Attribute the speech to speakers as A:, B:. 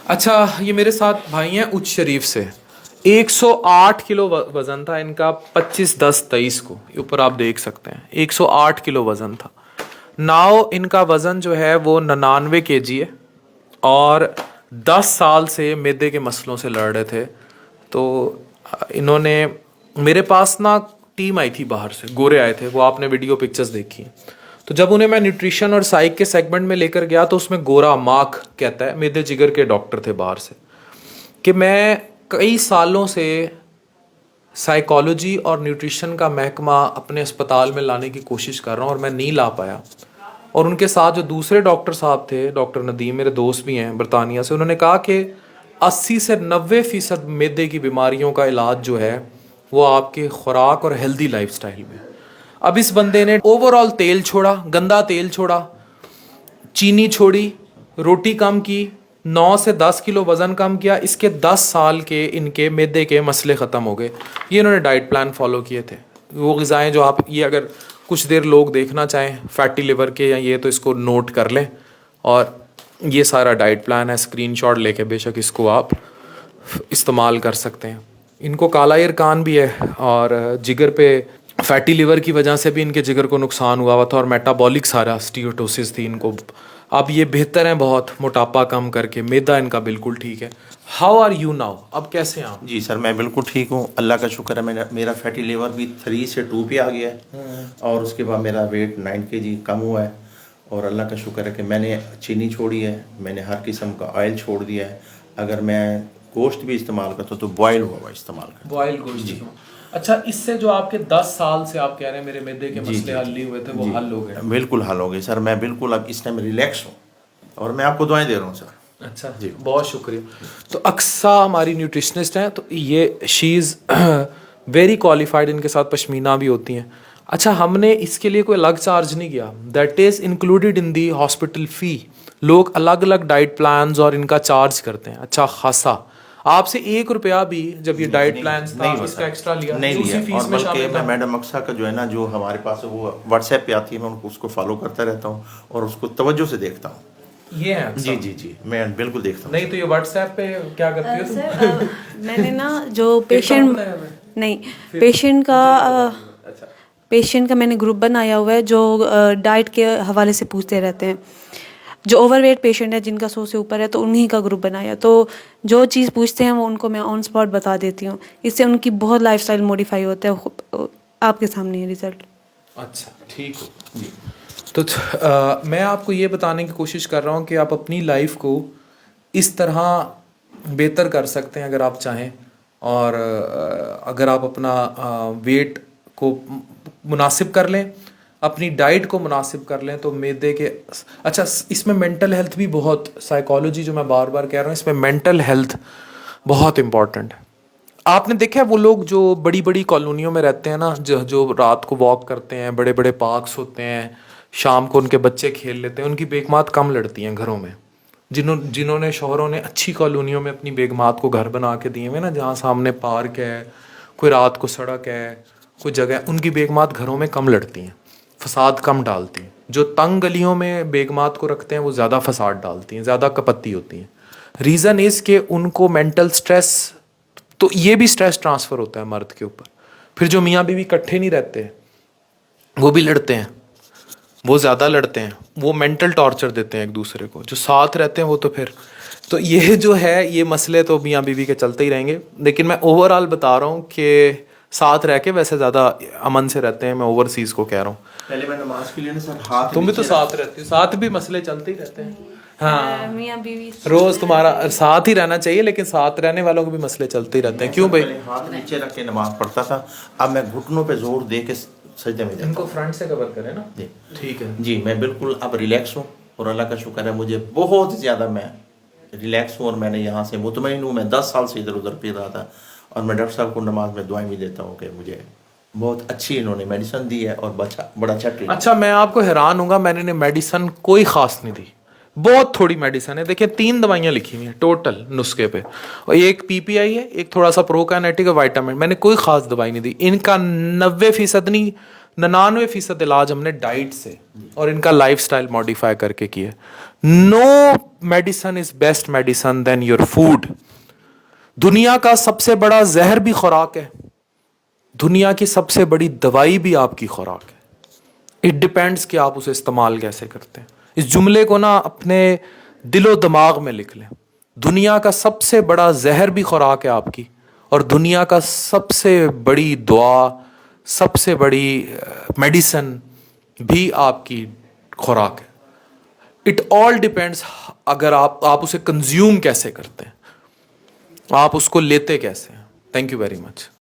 A: अच्छा, ये मेरे साथ भाई हैं उच्च शरीफ से। 108 किलो वजन था इनका 25/10/23 को, ये ऊपर आप देख सकते हैं 108 किलो वजन था। नाउ इनका वजन जो है वो 99 kg है और 10 साल से मैदे के मसलों से लड़ रहे थे। तो इन्होंने मेरे पास ना टीम आई थी बाहर से, गोरे आए थे, वो आपने वीडियो पिक्चर्स देखी। तो जब उन्हें मैं न्यूट्रिशन और साइक के सेगमेंट में लेकर गया तो उसमें गोरा मार्क कहता है, मैदे जिगर के डॉक्टर थे बाहर से, कि मैं कई सालों से साइकोलॉजी और न्यूट्रिशन का महकमा अपने अस्पताल में लाने की कोशिश कर रहा हूँ और मैं नहीं ला पाया। और उनके साथ जो दूसरे डॉक्टर साहब थे, डॉक्टर नदीम, मेरे दोस्त भी हैं बरतानिया से, उन्होंने कहा कि 80 से 90% मैदे की बीमारियों का इलाज जो है वो आपके खुराक और हेल्दी लाइफस्टाइल में। अब इस बंदे ने ओवरऑल तेल छोड़ा, गंदा तेल छोड़ा, चीनी छोड़ी, रोटी कम की, 9 से 10 किलो वज़न कम किया। इसके 10 साल के इनके मैदे के मसले ख़त्म हो गए। ये इन्होंने डाइट प्लान फॉलो किए थे, वो ग़िज़ाएँ जो आप, ये अगर कुछ देर लोग देखना चाहें फैटी लिवर के या ये, तो इसको नोट कर लें। और ये सारा डाइट प्लान है, स्क्रीनशॉट लेके बेशक इसको आप इस्तेमाल कर सकते हैं। इनको काला इरकान भी है और जिगर पे फैटी लिवर की वजह से भी इनके जिगर को नुकसान हुआ था और मेटाबॉलिक सारा स्टीरोटोसिस थी इनको। अब ये बेहतर हैं बहुत, मोटापा कम करके, मैदा इनका बिल्कुल ठीक है। How are you now? अब कैसे हैं आप?
B: जी सर, मैं बिल्कुल ठीक हूँ, अल्लाह का शुक्र है। मेरा फैटी लिवर भी 3 से 2 पे आ गया है और उसके बाद मेरा वेट 9 kg कम हुआ है। और अल्लाह का शुक्र है कि मैंने चीनी छोड़ी है, मैंने हर किस्म का ऑयल छोड़ दिया है। अगर मैं गोश्त भी इस्तेमाल करता हूँ तो बॉयल हुआ हुआ इस्तेमाल करता हूँ।
A: बॉयल गोश्त जी। अच्छा, इससे जो आपके 10 साल से आप कह रहे हैं मेरे मैदे के मसले हल नहीं हुए थे, वो हल हो गए?
B: बिल्कुल हल हो गए सर, मैं बिल्कुल अब इस टाइम रिलैक्स हूँ और मैं आपको दुआएं दे रहा हूँ सर।
A: अच्छा जी, बहुत शुक्रिया। तो अक्सा हमारी न्यूट्रिशनिस्ट हैं, तो ये शी इज़ वेरी क्वालिफाइड, इनके साथ पश्मीना भी होती हैं। अच्छा, हमने इसके लिए कोई अलग चार्ज नहीं किया, that is included in the hospital fee. लोग अलग अलग डाइट प्लान्स और इनका चार्ज करते हैं अच्छा खासा। आपसे 1 रुपया भी जब ये डाइट प्लान था इसका एक्स्ट्रा लिया
B: नहीं लिया।
A: फीस
B: और
A: में
B: बल्कि
A: शामिल
B: मैं मैडम अक्सा का जो है ना, जो हमारे पास है वो व्हाट्सएप पे आती है, मैं उसको फॉलो करता रहता हूँ और उसको तवज्जो से देखता हूँ।
A: ये है
B: जी जी जी, मैं बिल्कुल देखता हूँ।
A: नहीं तो ये व्हाट्सएप पे क्या करती हो तुम?
C: मैंने ना जो पेशेंट का मैंने ग्रुप बनाया हुआ है जो डाइट के हवाले से पूछते रहते हैं। जो ओवरवेट पेशेंट है जिनका 100 से ऊपर है तो उन्हीं का ग्रुप बनाया, तो जो चीज़ पूछते हैं वो उनको मैं ऑन स्पॉट बता देती हूँ। इससे उनकी बहुत लाइफस्टाइल मॉडिफाई होता है। आपके सामने है रिजल्ट।
A: अच्छा, ठीक हो जी। तो मैं आपको ये बताने की कोशिश कर रहा हूँ कि आप अपनी लाइफ को इस तरह बेहतर कर सकते हैं अगर आप चाहें। और अगर आप अपना वेट को मुनासिब कर लें, अपनी डाइट को मुनासिब कर लें, तो मैदे के अच्छा, इसमें मेंटल हेल्थ भी बहुत, साइकोलॉजी जो मैं बार बार कह रहा हूँ, इसमें मेंटल हेल्थ बहुत इम्पॉर्टेंट है। आपने देखा है वो लोग जो बड़ी बड़ी कॉलोनियों में रहते हैं ना, जो रात को वॉक करते हैं, बड़े बड़े पार्क्स होते हैं, शाम को उनके बच्चे खेल लेते हैं, उनकी बेगमात कम लड़ती हैं घरों में। जिन्होंने शोहरों ने अच्छी कॉलोनियों में अपनी बेगमात को घर बना के दिए हुए ना, जहाँ सामने पार्क है, कोई रात को सड़क है, कोई जगह, उनकी बेगमात घरों में कम लड़ती हैं, फसाद कम डालती हैं। जो तंग गलियों में बेगमात को रखते हैं वो ज़्यादा फसाद डालती हैं, ज़्यादा कपत्ती होती हैं। रीज़न इज़ कि उनको मेंटल स्ट्रेस, तो ये भी स्ट्रेस ट्रांसफ़र होता है मर्द के ऊपर। फिर जो मियाँ बीवी इकट्ठे नहीं रहते वो भी लड़ते हैं, वो ज़्यादा लड़ते हैं, वो मेंटल टॉर्चर देते हैं एक दूसरे को। जो साथ रहते हैं वो तो ये जो है, ये मसले तो मियाँ बीवी के चलते ही रहेंगे। लेकिन मैं ओवरऑल बता रहा हूँ कि साथ रह के वैसे ज़्यादा अमन से रहते हैं। मैं ओवरसीज़ को कह रहा हूँ।
B: पहले मैं नमाज के लिए ना सर हाथ,
A: तुम भी तो साथ रहती हो, साथ भी मसले चलते ही रहते हैं। हाँ,
C: मियाँ बीवी
A: रोज़ तुम्हारा साथ ही रहना चाहिए, लेकिन साथ रहने वालों को भी मसले चलते ही रहते हैं। क्यों भाई?
B: हाथ नीचे रख के नमाज पढ़ता था, अब मैं घुटनों पे जोर दे के सजदे में जाता हूं।
A: इनको फ्रंट से कवर करें ना
B: जी
A: ठीक है
B: जी, मैं बिल्कुल अब रिलैक्स हूँ और अल्लाह का शुक्र है, मुझे बहुत ज़्यादा मैं रिलैक्स हूँ। और मैंने यहाँ से मुतमईन हूँ। मैं 10 साल से इधर उधर फिर रहा था और मैं डॉक्टर साहब को नमाज में दुआएं भी देता हूँ कि मुझे बहुत अच्छी इन्होंने मेडिसिन दी है और बड़ा अच्छा ट्रीटमेंट।
A: अच्छा, मैं आपको हैरान हूँगा, मैंने मेडिसिन कोई ख़ास नहीं दी, बहुत थोड़ी मेडिसिन है। देखिए 3 दवाइयाँ लिखी हुई हैं टोटल नुस्खे पे, और एक पीपीआई है, एक थोड़ा सा प्रोकाइनेटिक है, विटामिन। मैंने कोई ख़ास दवाई नहीं दी। इनका 90% नहीं 99% علاج ہم نے ڈائٹ سے اور ان کا لائف سٹائل ماڈیفائی کر کے کیا. No medicine is best medicine than your food. دنیا کا سب سے بڑا زہر بھی خوراک ہے, دنیا کی سب سے بڑی دوائی بھی آپ کی خوراک ہے. اٹ ڈپینڈس کہ آپ اسے استعمال کیسے کرتے ہیں. اس جملے کو نا اپنے دل و دماغ میں لکھ لیں. دنیا کا سب سے بڑا زہر بھی خوراک ہے آپ کی, اور دنیا کا سب سے بڑی دعا, سب سے بڑی میڈیسن بھی آپ کی خوراک ہے. اٹ آل ڈپینڈس اگر آپ اسے کنزیوم کیسے کرتے ہیں, آپ اس کو لیتے کیسے ہیں. Thank you very much.